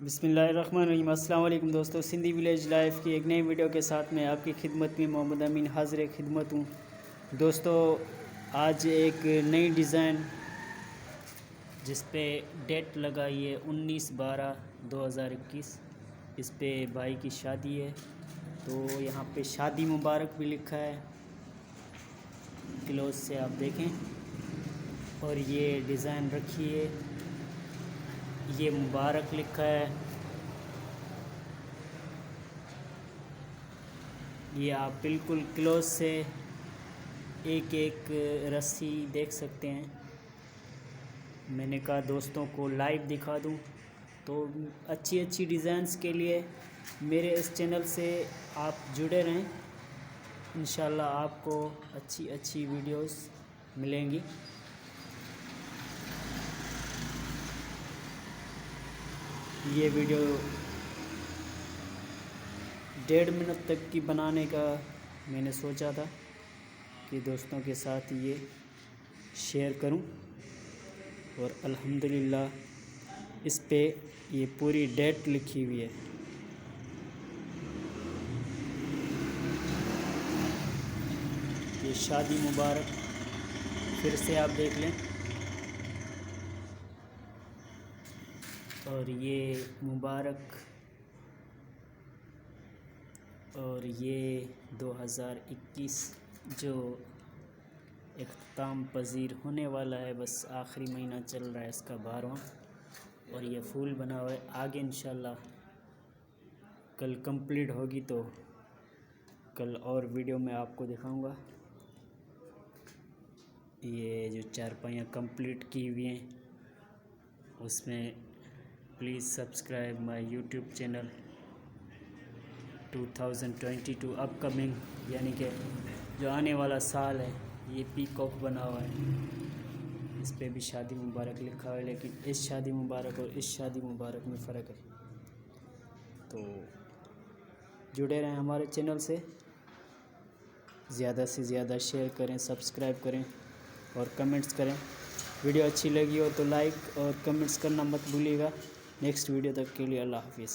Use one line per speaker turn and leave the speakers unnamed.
بسم اللہ الرحمن الرحیم۔ السلام علیکم دوستو، سندھی ولیج لائف کی ایک نئی ویڈیو کے ساتھ میں آپ کی خدمت میں محمد امین حاضر خدمت ہوں۔ دوستو آج ایک نئی ڈیزائن جس پہ ڈیٹ لگائی ہے 19/12/2021، اس پہ بھائی کی شادی ہے، تو یہاں پہ شادی مبارک بھی لکھا ہے، کلوز سے آپ دیکھیں، اور یہ ڈیزائن رکھی ہے، یہ مبارک لکھا ہے، یہ آپ بالکل کلوز سے ایک ایک رسی دیکھ سکتے ہیں۔ میں نے کہا دوستوں کو لائیو دکھا دوں، تو اچھی ڈیزائنز کے لیے میرے اس چینل سے آپ جڑے رہیں، انشاءاللہ آپ کو اچھی ویڈیوز ملیں گی۔ یہ ویڈیو 1.5 منٹ تک کی بنانے کا میں نے سوچا تھا کہ دوستوں کے ساتھ یہ شیئر کروں، اور الحمدللہ اس پہ یہ پوری ڈیٹ لکھی ہوئی ہے۔ یہ شادی مبارک پھر سے آپ دیکھ لیں، اور یہ مبارک، اور یہ 2021 جو اختتام پذیر ہونے والا ہے، بس آخری مہینہ چل رہا ہے اس کا 12واں، اور یہ پھول بنا ہوا ہے۔ آگے انشاءاللہ کل کمپلیٹ ہوگی تو کل اور ویڈیو میں آپ کو دکھاؤں گا۔ یہ جو چارپائیاں کمپلیٹ کی ہوئی ہیں، اس میں please subscribe my YouTube channel 2022 up coming, یعنی کہ جو آنے والا سال ہے۔ یہ پیکاک بنا ہوا ہے، اس پہ بھی شادی مبارک لکھا ہوا ہے، لیکن اس شادی مبارک اور اس شادی مبارک میں فرق ہے۔ تو جڑے رہیں ہمارے چینل سے، زیادہ سے زیادہ شیئر کریں، سبسکرائب کریں اور کمنٹس کریں۔ ویڈیو اچھی لگی ہو تو لائک اور کمنٹس کرنا مت بھولیے گا۔ نیکسٹ ویڈیو تک کے لیے اللہ حافظ۔